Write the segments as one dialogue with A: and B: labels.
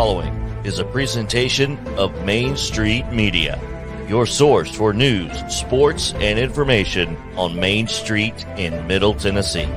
A: following is a presentation of Main Street Media, your source for news, sports, and information on Main Street in Middle Tennessee.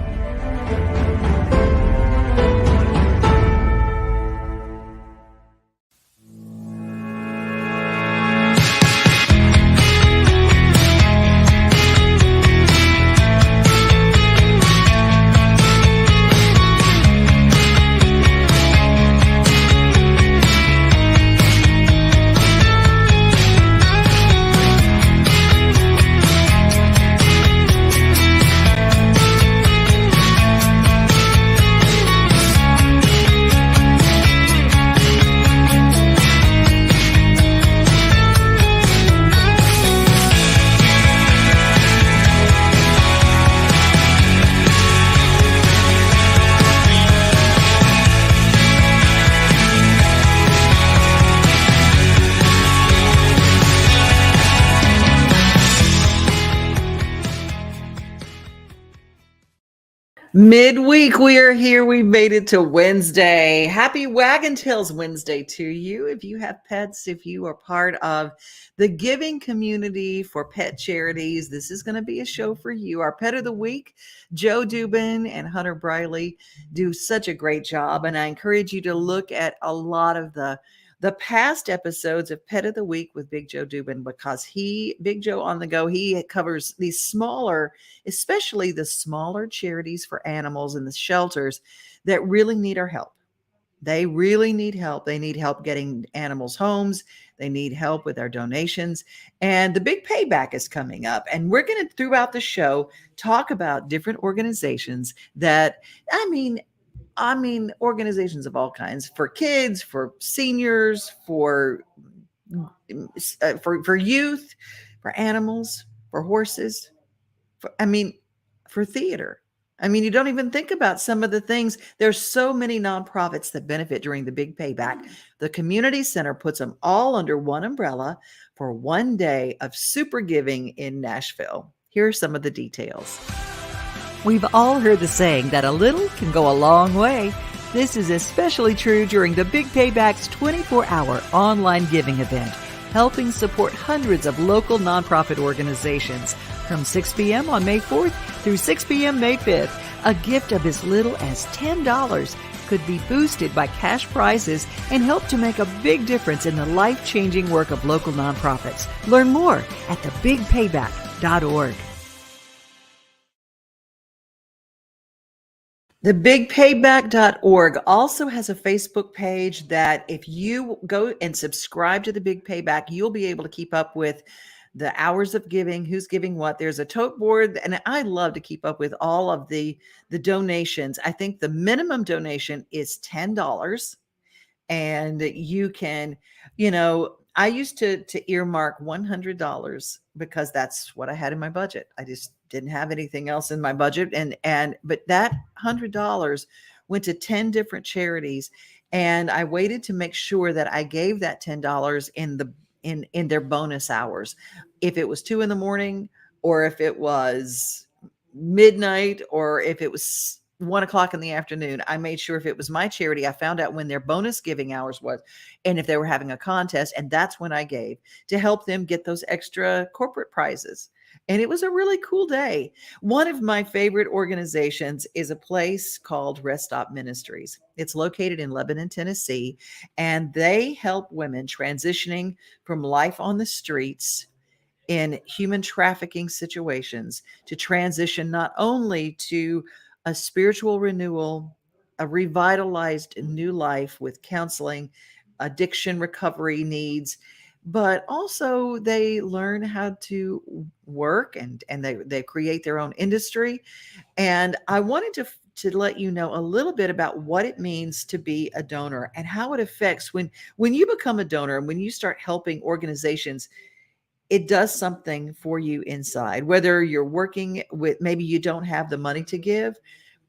B: Midweek, we are here. We made it to Wednesday. Happy Waggin Tales Wednesday to you. If you have pets, if you are part of the giving community for pet charities, this is going to be a show for you. Our pet of the week, Joe Dubin and Hunter Briley, do such a great job. And I encourage you to look at a lot of the past episodes of Pet of the Week with Big Joe Dubin, because Big Joe on the Go, he covers these smaller, especially the smaller charities for animals in the shelters that really need our help. They really need help. They need help getting animals homes. They need help with our donations. And the Big Payback is coming up. And we're going to, throughout the show, talk about different organizations that, I mean, organizations of all kinds, for kids, for seniors, for youth, for animals, for horses, for theater. You don't even think about some of the things. There's so many nonprofits that benefit during the Big Payback. The community center puts them all under one umbrella for one day of super giving in Nashville. Here are some of the details. We've all heard the saying that a little can go a long way. This is especially true during the Big Payback's 24-hour online giving event, helping support hundreds of local nonprofit organizations from 6 p.m. on May 4th through 6 p.m. May 5th. A gift of as little as $10 could be boosted by cash prizes and help to make a big difference in the life-changing work of local nonprofits. Learn more at thebigpayback.org. TheBigPayback.org also has a Facebook page that if you go and subscribe to The Big Payback, you'll be able to keep up with the hours of giving, who's giving what. There's a tote board, and I love to keep up with all of the donations. I think the minimum donation is $10, and you can, I used to earmark $100 because that's what I had in my budget. I just didn't have anything else in my budget. But that $100 went to 10 different charities. And I waited to make sure that I gave that $10 in their bonus hours. If it was 2 a.m, or if it was midnight, or if it was 1 o'clock in the afternoon, I made sure if it was my charity, I found out when their bonus giving hours was, and if they were having a contest, and that's when I gave to help them get those extra corporate prizes. And it was a really cool day. One of my favorite organizations is a place called Rest Stop Ministries. It's located in Lebanon, Tennessee, and they help women transitioning from life on the streets in human trafficking situations to transition not only to a spiritual renewal, a revitalized new life with counseling, addiction recovery needs, but also they learn how to work and they create their own industry. And I wanted to let you know a little bit about what it means to be a donor and how it affects when you become a donor and when you start helping organizations. It does something for you inside, whether you're working with, maybe you don't have the money to give,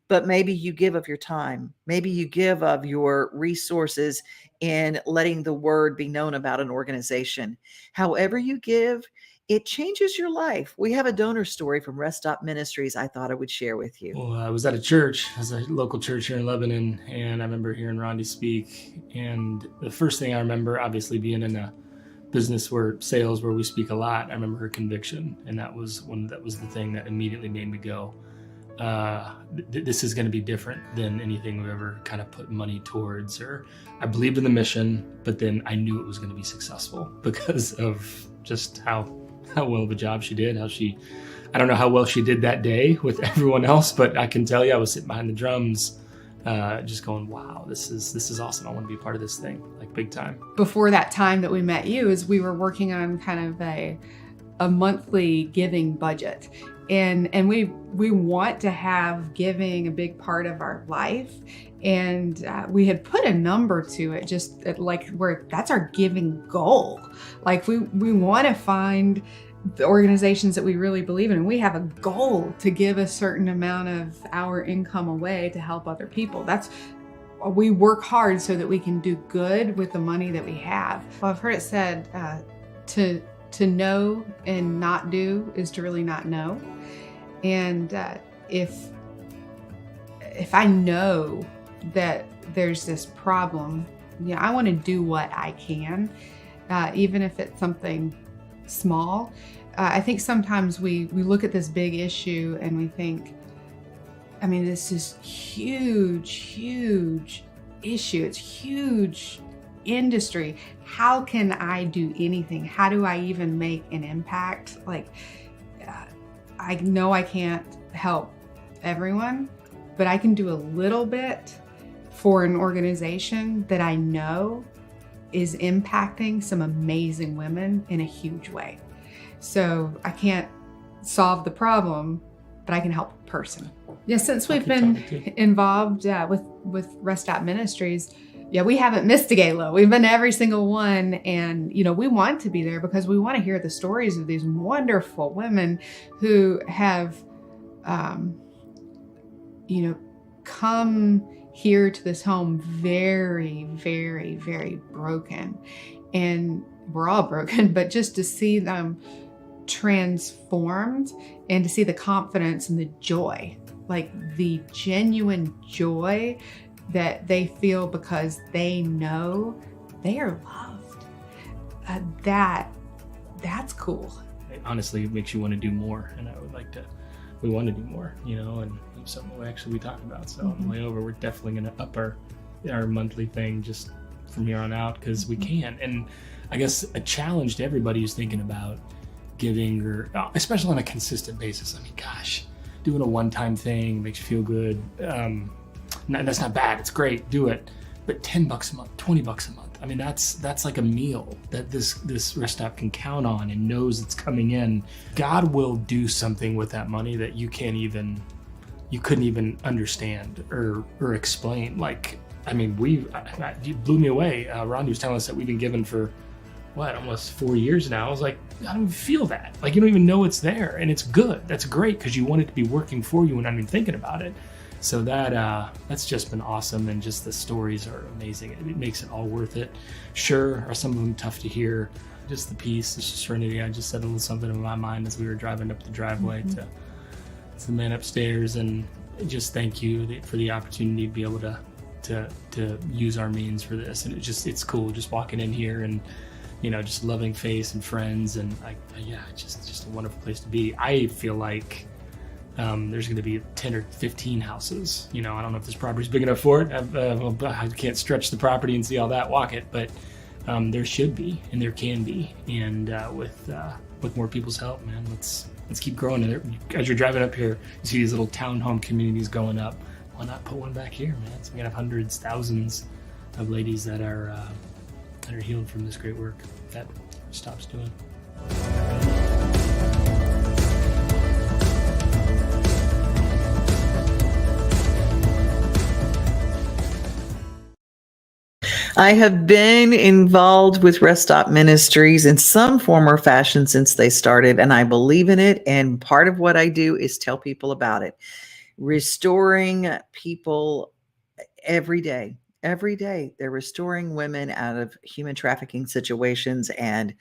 B: but maybe you give of your time. Maybe you give of your resources in letting the word be known about an organization. However you give, it changes your life. We have a donor story from Rest Stop Ministries I thought I would share with you.
C: Well, I was at a church, as a local church here in Lebanon, and I remember hearing Rondi speak. And the first thing I remember, obviously being in a business where we speak a lot, I remember her conviction, and that was the thing that immediately made me go, this is going to be different than anything we've ever kind of put money towards. Or I believed in the mission, but then I knew it was going to be successful because of just how well of a job she did. I don't know how well she did that day with everyone else, but I can tell you, I was sitting behind the drums, just going, wow, this is awesome. I want to be part of this thing, like big time.
D: Before that time that we met you, is we were working on kind of a monthly giving budget. And we want to have giving a big part of our life. And we had put a number to it, just like where that's our giving goal. Like we want to find the organizations that we really believe in. And we have a goal to give a certain amount of our income away to help other people. We work hard so that we can do good with the money that we have. Well, I've heard it said to know and not do is to really not know. And if I know that there's this problem, I want to do what I can, even if it's something small. I think sometimes we look at this big issue and we think, this is huge issue. It's huge industry. How can I do anything? How do I even make an impact? I know I can't help everyone, but I can do a little bit for an organization that I know is impacting some amazing women in a huge way. So I can't solve the problem, but I can help a person. Yeah, since we've been involved with Rest Stop Ministries, we haven't missed a gala. We've been to every single one, and we want to be there because we want to hear the stories of these wonderful women who have, come here to this home very, very, very broken, and we're all broken. But just to see them transformed and to see the confidence and the joy, like the genuine joy that they feel because they know they are loved. That's cool.
C: It honestly makes you want to do more, and we want to do more, and it's something we talked about. So on the way over, we're definitely going to up our monthly thing just from here on out, because we can. And I guess a challenge to everybody who's thinking about giving, or especially on a consistent basis. Gosh, doing a one-time thing makes you feel good. That's not bad. It's great. Do it. But $10 a month, $20 a month. That's like a meal that this Rest Stop can count on and knows it's coming in. God will do something with that money that you couldn't even understand or explain. You blew me away. Rondi was telling us that we've been given for almost 4 years now. I was like, I don't even feel that. You don't even know it's there, and it's good. That's great, because you want it to be working for you and not even thinking about it. So that's just been awesome, and just the stories are amazing. It makes it all worth it. Sure, are some of them tough to hear. Just the peace, the serenity. I just said a little something in my mind as we were driving up the driveway to the man upstairs, and just thank you for the opportunity to be able to use our means for this. And it's cool just walking in here and just loving face and friends, and just a wonderful place to be. I feel like there's going to be 10 or 15 houses. I don't know if this property's big enough for it. I can't stretch the property and see all that, walk it, but there should be, and there can be. And with more people's help, man, let's keep growing. And as you're driving up here, you see these little townhome communities going up. Why not put one back here, man? So we have hundreds, thousands of ladies that are healed from this great work that Stop's doing.
B: I have been involved with Rest Stop Ministries in some form or fashion since they started, and I believe in it. And part of what I do is tell people about it, restoring people every day. every day. They're restoring women out of human trafficking situations, and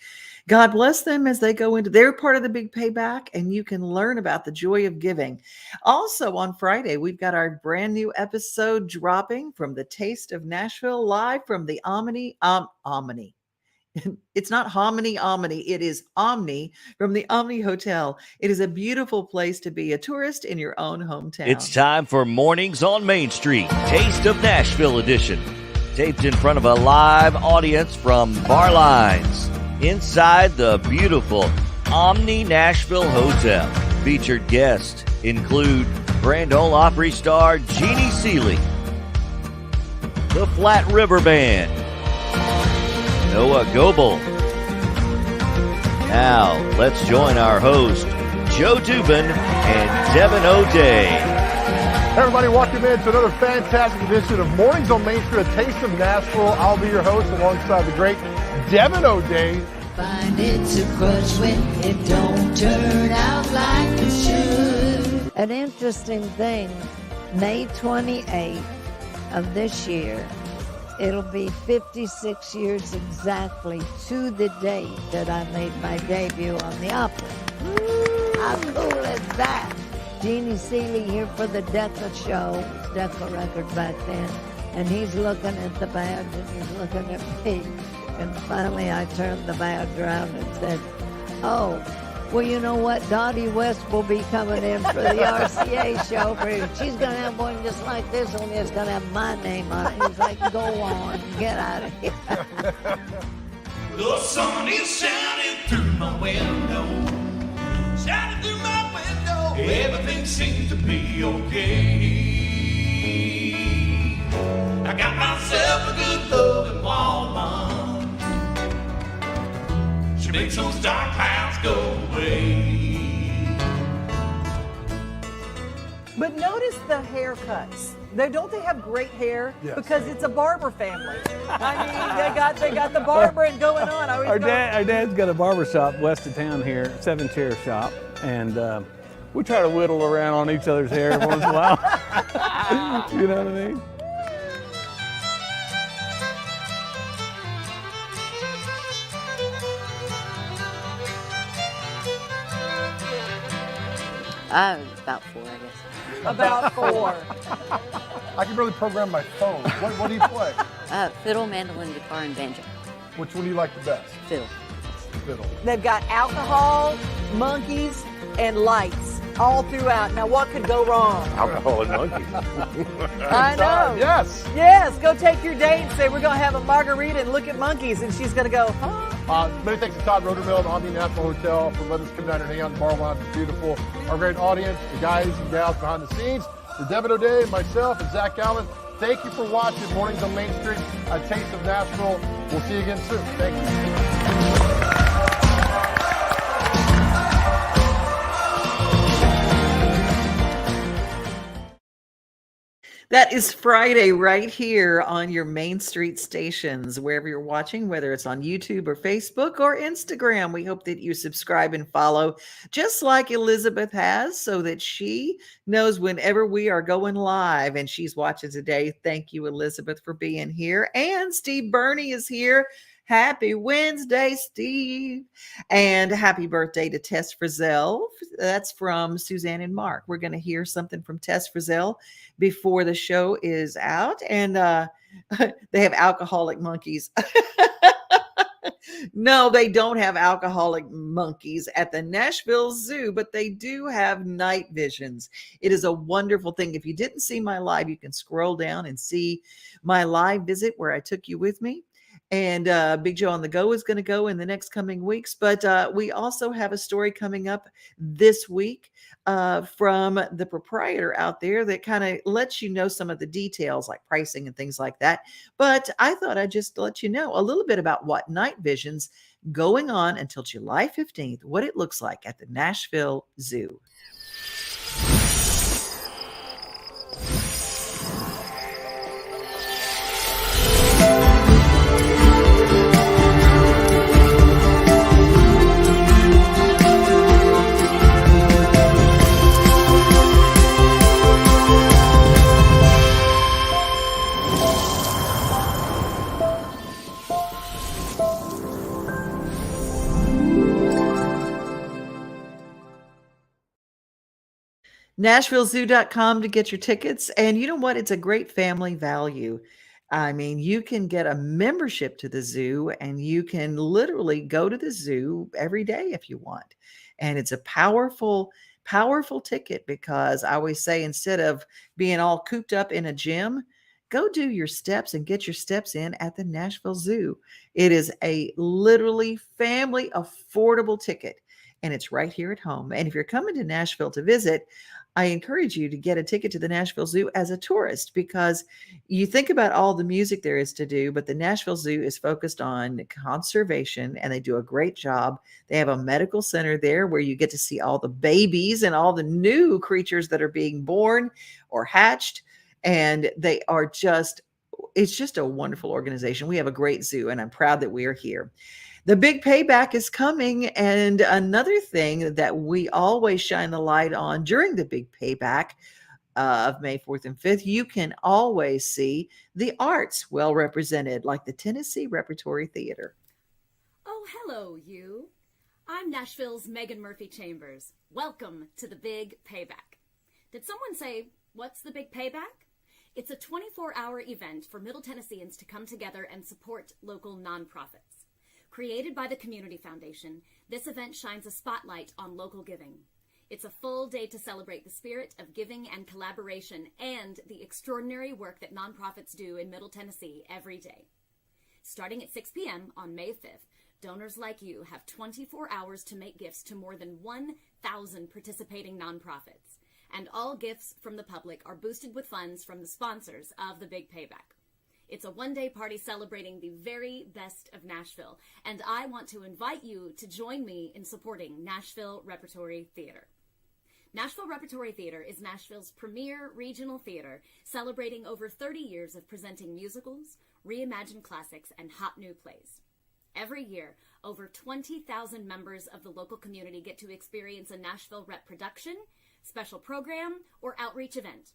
B: God bless them as they go into their part of the Big Payback, and you can learn about the joy of giving. Also on Friday, we've got our brand new episode dropping from the Taste of Nashville, live from the Omni. It's not Hominy Omni. It is Omni from the Omni Hotel. It is a beautiful place to be a tourist in your own hometown.
A: It's time for Mornings on Main Street, Taste of Nashville edition. Taped in front of a live audience from Bar Lines inside the beautiful Omni Nashville Hotel. Featured guests include Grand Ole Opry star Jeannie Seeley, the Flat River Band, Noah Goebel. Now, let's join our host, Joe Dubin and Devin O'Day.
E: Hey everybody, welcome in to another fantastic edition of Mornings on Main Street, a taste of Nashville. I'll be your host alongside the great Devin O'Day.
F: Find it's a crush when it don't turn out like it should. An interesting thing, May 28th of this year, it'll be 56 years exactly to the date that I made my debut on the opera. How cool is that? Jeannie Seeley here for the Decca show. It was Decca Records back then. And he's looking at the badge and he's looking at me. And finally I turned the badge around and said, oh, well, you know what? Dottie West will be coming in for the RCA show. She's going to have one just like this, only it's going to have my name on it. He's like, go on, get out of here.
G: The sun is shining through my window. Shining through my window. Everything seems to be okay. I got myself a good loving woman. She makes those dark clouds go away.
H: But notice the haircuts. Don't they have great hair?
E: Yes.
H: Because it's a barber family. I mean, they got the barbering going on.
I: Our dad's got a barber shop west of town here, 7-chair shop, and we try to whittle around on each other's hair every once in a while. You know what I mean?
F: About 4, I guess.
H: About 4.
E: I can barely program my phone. What do you play?
F: Fiddle, mandolin, guitar, and banjo.
E: Which one do you like the best?
F: Fiddle.
E: Fiddle.
H: They've got alcohol, monkeys, and lights all throughout. Now, what could go wrong?
E: Alcohol and monkeys.
H: I know.
E: Yes.
H: Yes, go take your date and say, we're going to have a margarita and look at monkeys. And she's going to go, huh?
E: Many thanks to Todd Roderville and Omni Nashville Hotel for letting us come down and hang out in the bar lounge. It's beautiful. Our great audience, the guys and gals behind the scenes, for Devin O'Day, myself, and Zach Allen. Thank you for watching Mornings on Main Street, a taste of Nashville. We'll see you again soon. Thank you.
B: That is Friday right here on your Main Street stations, wherever you're watching, whether it's on YouTube or Facebook or Instagram. We hope that you subscribe and follow, just like Elizabeth has, so that she knows whenever we are going live. And she's watching today. Thank you, Elizabeth, for being here. And Steve Burney is here. Happy Wednesday, Steve. And happy birthday to Tess Frizzell. That's from Suzanne and Mark. We're going to hear something from Tess Frizzell before the show is out. And they have alcoholic monkeys. No, they don't have alcoholic monkeys at the Nashville Zoo, but they do have night visions. It is a wonderful thing. If you didn't see my live, you can scroll down and see my live visit where I took you with me. And Big Joe on the Go is going to go in the next coming weeks. But we also have a story coming up this week from the proprietor out there that kind of lets you know some of the details like pricing and things like that. But I thought I'd just let you know a little bit about what night vision's going on until July 15th, what it looks like at the Nashville Zoo. NashvilleZoo.com to get your tickets. And you know what? It's a great family value. I mean, you can get a membership to the zoo and you can literally go to the zoo every day if you want. And it's a powerful, powerful ticket because I always say instead of being all cooped up in a gym, go do your steps and get your steps in at the Nashville Zoo. It is a literally family affordable ticket and it's right here at home. And if you're coming to Nashville to visit, I encourage you to get a ticket to the Nashville Zoo as a tourist because you think about all the music there is to do, but the Nashville Zoo is focused on conservation and they do a great job. They have a medical center there where you get to see all the babies and all the new creatures that are being born or hatched. And they are just, it's just a wonderful organization. We have a great zoo and I'm proud that we are here. The big payback is coming. And another thing that we always shine the light on during the big payback of May 4th and 5th, you can always see the arts well represented, like the Tennessee Repertory Theater.
J: Oh, hello, you. I'm Nashville's Megan Murphy Chambers. Welcome to the Big Payback. Did someone say, what's the Big Payback? It's a 24-hour event for Middle Tennesseans to come together and support local nonprofits. Created by the Community Foundation, this event shines a spotlight on local giving. It's a full day to celebrate the spirit of giving and collaboration and the extraordinary work that nonprofits do in Middle Tennessee every day. Starting at 6 p.m. on May 5th, donors like you have 24 hours to make gifts to more than 1,000 participating nonprofits. And all gifts from the public are boosted with funds from the sponsors of the Big Payback. It's a one-day party celebrating the very best of Nashville, and I want to invite you to join me in supporting Nashville Repertory Theater. Nashville Repertory Theater is Nashville's premier regional theater, celebrating over 30 years of presenting musicals, reimagined classics, and hot new plays. Every year, over 20,000 members of the local community get to experience a Nashville Rep production, special program, or outreach event.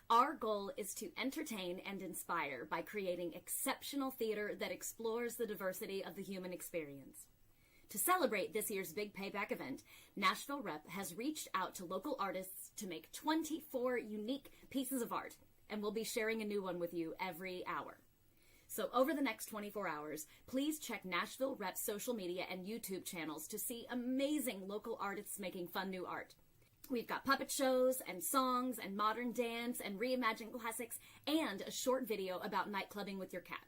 J: Our goal is to entertain and inspire by creating exceptional theater that explores the diversity of the human experience. To celebrate this year's Big Payback event, Nashville Rep has reached out to local artists to make 24 unique pieces of art, and we'll be sharing a new one with you every hour. So over the next 24 hours, please check Nashville Rep's social media and YouTube channels to see amazing local artists making fun new art. We've got puppet shows and songs and modern dance and reimagined classics and a short video about nightclubbing with your cat.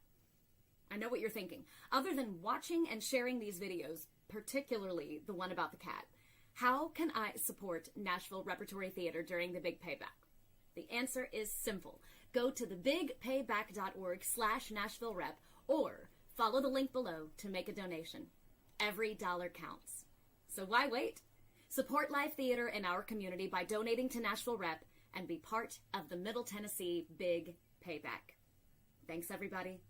J: I know what you're thinking. Other than watching and sharing these videos, particularly the one about the cat, how can I support Nashville Repertory Theater during the Big Payback? The answer is simple. Go to thebigpayback.org/Nashville Rep or follow the link below to make a donation. Every dollar counts. So why wait? Support live theater in our community by donating to Nashville Rep and be part of the Middle Tennessee Big Payback. Thanks, everybody.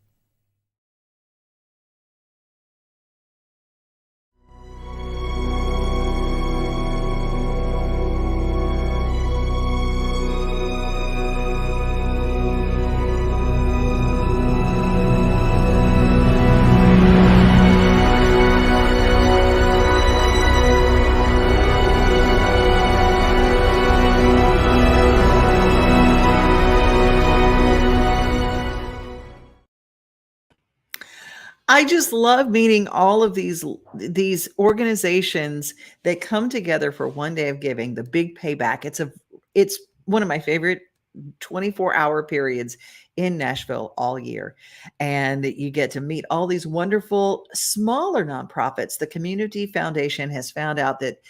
B: I just love meeting all of these organizations that come together for one day of giving, the Big Payback. It's one of my favorite 24-hour periods in Nashville all year. And you get to meet all these wonderful smaller nonprofits. The Community Foundation has found out that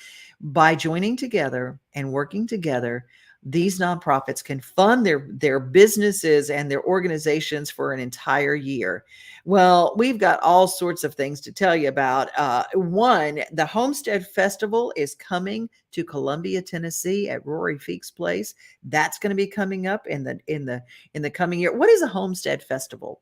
B: by joining together and working together, these nonprofits can fund their businesses and their organizations for an entire year. Well, we've got all sorts of things to tell you about. One, the Homestead Festival is coming to Columbia, Tennessee at Rory Feek's place. That's going to be coming up in the coming year. What is a Homestead Festival?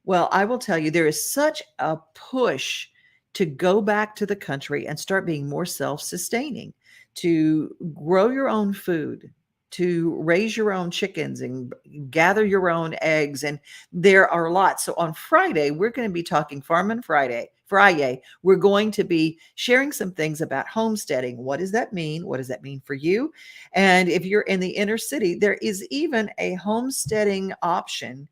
B: Well, I will tell you, there is such a push to go back to the country and start being more self-sustaining, to grow your own food, to raise your own chickens and gather your own eggs. And there are lots. So on Friday, we're going to be talking Farm and Friday. Friday, we're going to be sharing some things about homesteading. What does that mean? What does that mean for you? And if you're in the inner city, there is even a homesteading option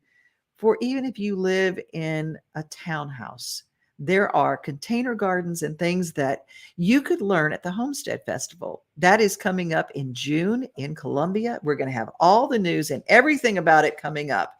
B: for even if you live in a townhouse. There are container gardens and things that you could learn at the Homestead Festival. That is coming up in June in Columbia. We're going to have all the news and everything about it coming up.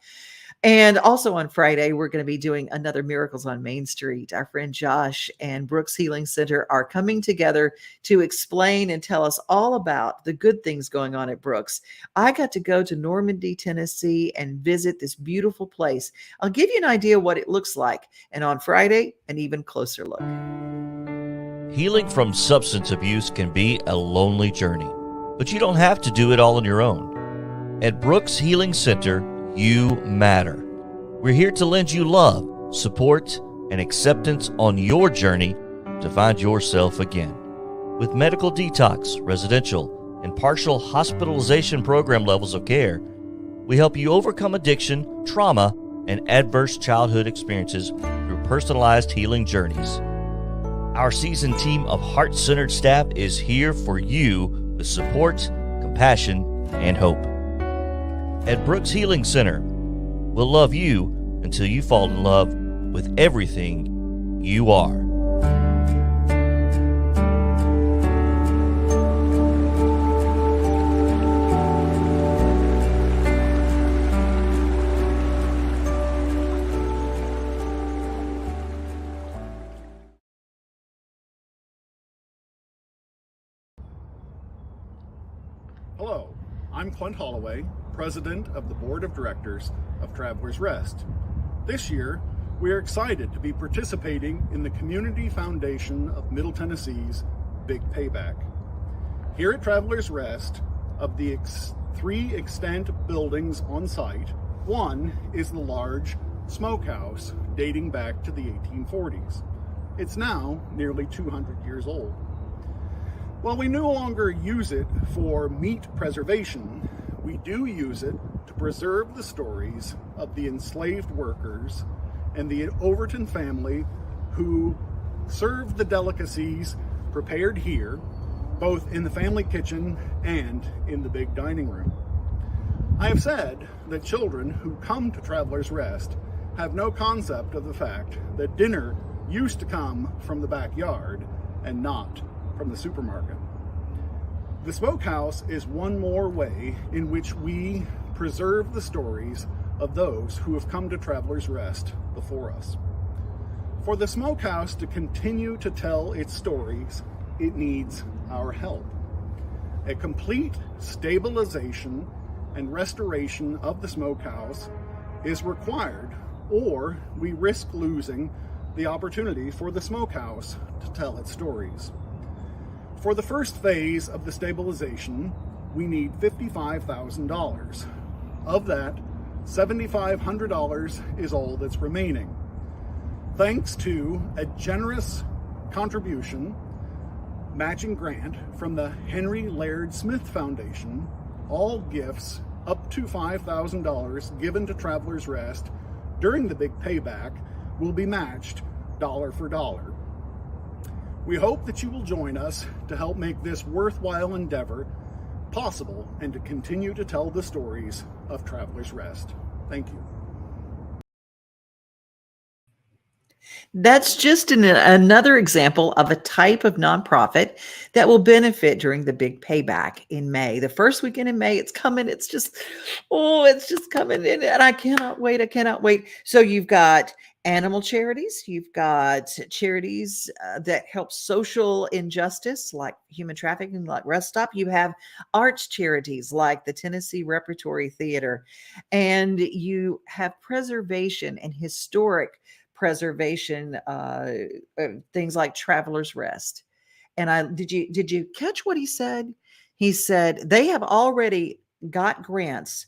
B: And also on Friday, we're going to be doing another Miracles on Main Street. Our friend Josh and Brooks Healing Center are coming together to explain and tell us all about the good things going on at Brooks. I got to go to Normandy, Tennessee, and visit this beautiful place. I'll give you an idea what it looks like. And on Friday, an even closer look.
A: Healing from substance abuse can be a lonely journey, but you don't have to do it all on your own. At Brooks Healing Center, you matter. We're here to lend you love, support, and acceptance on your journey to find yourself again. With medical detox, residential, and partial hospitalization program levels of care, we help you overcome addiction, trauma, and adverse childhood experiences through personalized healing journeys. Our seasoned team of heart-centered staff is here for you with support, compassion, and hope. At Brooks Healing Center, we'll love you until you fall in love with everything you are.
K: Hello, I'm Clint Holloway, President of the Board of Directors of Travelers Rest. This year, we are excited to be participating in the Community Foundation of Middle Tennessee's Big Payback. Here at Travelers Rest, of the 3 extant buildings on site, one is the large smokehouse dating back to the 1840s. It's now nearly 200 years old. While we no longer use it for meat preservation, we do use it to preserve the stories of the enslaved workers and the Overton family who served the delicacies prepared here, both in the family kitchen and in the big dining room. I have said that children who come to Travelers Rest have no concept of the fact that dinner used to come from the backyard and not from the supermarket. The smokehouse is one more way in which we preserve the stories of those who have come to Travelers Rest before us. For the smokehouse to continue to tell its stories, it needs our help. A complete stabilization and restoration of the smokehouse is required, or we risk losing the opportunity for the smokehouse to tell its stories. For the first phase of the stabilization, we need $55,000. Of that, $7,500 is all that's remaining. Thanks to a generous contribution, matching grant from the Henry Laird Smith Foundation, all gifts up to $5,000 given to Travelers Rest during the Big Payback will be matched dollar for dollar. We hope that you will join us to help make this worthwhile endeavor possible and to continue to tell the stories of Travelers Rest. Thank you.
B: That's just another example of a type of nonprofit that will benefit during the Big Payback in May. The first weekend in May, it's coming. It's just coming in. And I cannot wait. I cannot wait. So you've got Animal Charities. You've got charities that help social injustice, like human trafficking, like Rest Stop. You have arts charities like the Tennessee Repertory Theater. And you have preservation and historic preservation, things like Travelers Rest. And did you catch what he said? He said they have already got grants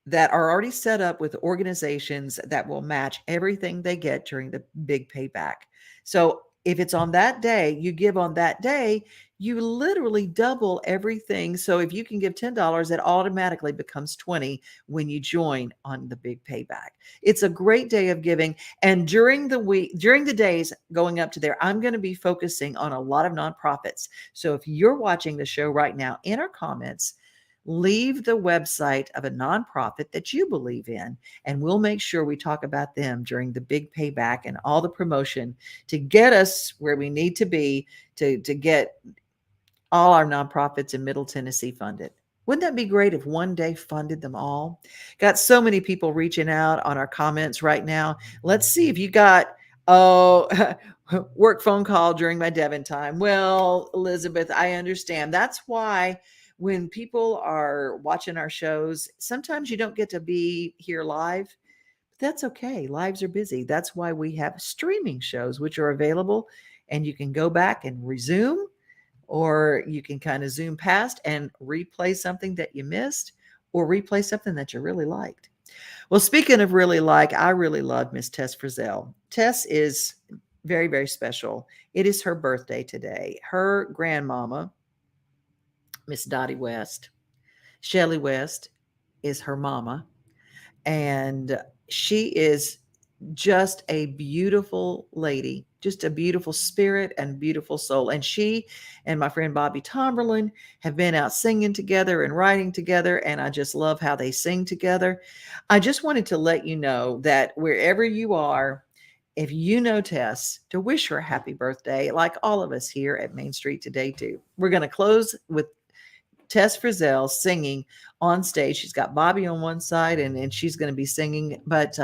B: that are already set up with organizations that will match everything they get during the Big Payback. So if it's on that day, you give on that day, you literally double everything. So if you can give $10, it automatically becomes 20 when you join on the Big Payback. It's a great day of giving. And during the days going up to there, I'm going to be focusing on a lot of nonprofits. So if you're watching the show right now, in our comments, leave the website of a nonprofit that you believe in, and we'll make sure we talk about them during the Big Payback and all the promotion to get us where we need to be to get all our nonprofits in Middle Tennessee funded. Wouldn't that be great if one day funded them all? Got so many people reaching out on our comments right now. Let's see if you got, work phone call during my Devon time. Well, Elizabeth, I understand. That's why when people are watching our shows, sometimes you don't get to be here live. But that's okay. Lives are busy. That's why we have streaming shows, which are available, and you can go back and resume, or you can kind of zoom past and replay something that you missed, or replay something that you really liked. Well, speaking of really like, I really love Miss Tess Frizzell. Tess is very, very special. It is her birthday today. Her grandmama, Miss Dottie West, Shelley West, is her mama. And she is just a beautiful lady, just a beautiful spirit and beautiful soul. And she and my friend Bobby Tomberlin have been out singing together and writing together. And I just love how they sing together. I just wanted to let you know that wherever you are, if you know Tess, to wish her a happy birthday, like all of us here at Main Street Today do. We're going to close with Tess Frizzell singing on stage. She's got Bobby on one side and she's going to be singing, but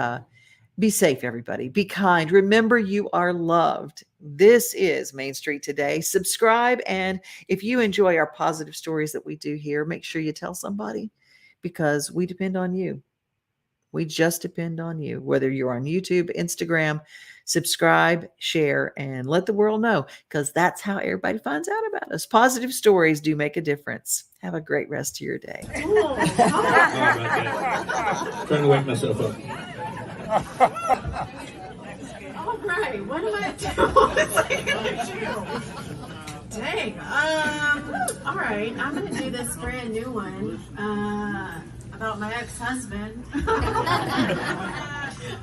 B: be safe, everybody. Be kind. Remember, you are loved. This is Main Street Today. Subscribe. And if you enjoy our positive stories that we do here, make sure you tell somebody, because we depend on you. We just depend on you, whether you're on YouTube, Instagram. Subscribe, share, and let the world know, because that's how everybody finds out about us. Positive stories do make a difference. Have a great rest of your day.
L: Trying to wake myself up.
M: All right, what am I doing? Dang. All right, I'm gonna do this brand new one about my ex-husband.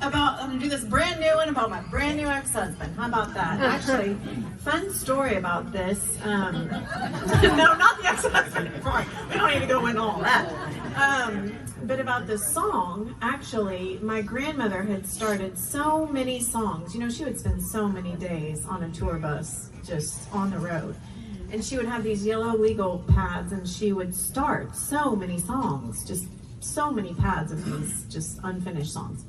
M: I'm gonna do this brand new one about my brand new ex-husband. How about that? Actually, fun story about this. No, not the ex-husband. We don't need to go into all that. But about this song, actually, my grandmother had started so many songs. You know, she would spend so many days on a tour bus just on the road. And she would have these yellow legal pads, and she would start so many songs, just so many pads of these just unfinished songs.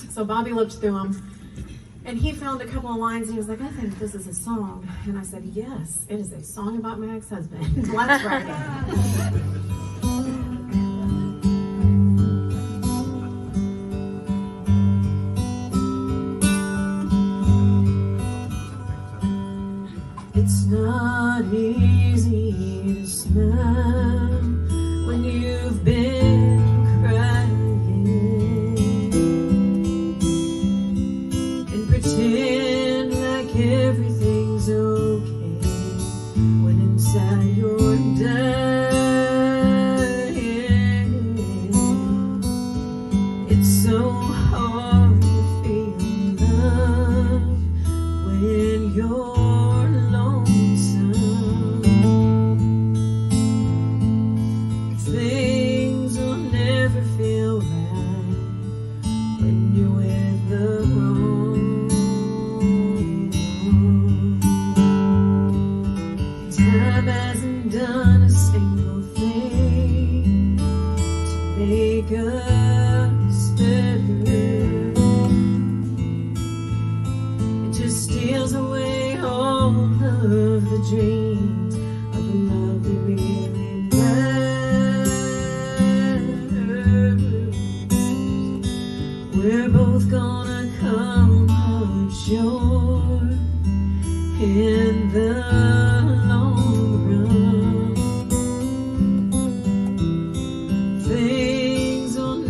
M: So Bobby looked through them, and he found a couple of lines, and he was like, I think this is a song. And I said, yes, it is a song about my ex-husband. Let's write it. It's not easy to smile when you've been crying and pretend like everything's okay when inside you're dying. It's so hard to feel love when you're dreams of a love that really matters. We're both gonna come up short in the long run. Things will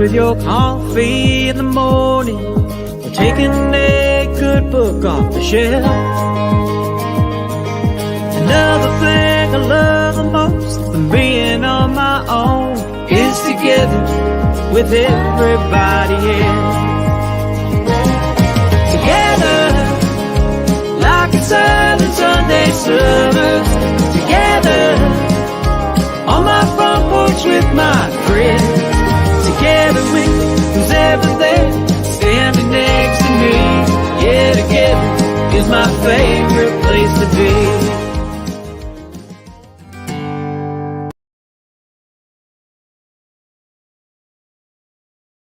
N: with your coffee in the morning, or taking a good book off the shelf. Another thing I love the most than being on my own is together with everybody else. Together, like a silent Sunday summer. Together, on my front porch with my friends. Together with who's ever there, standing next to me. Yeah, together is my favorite place to be.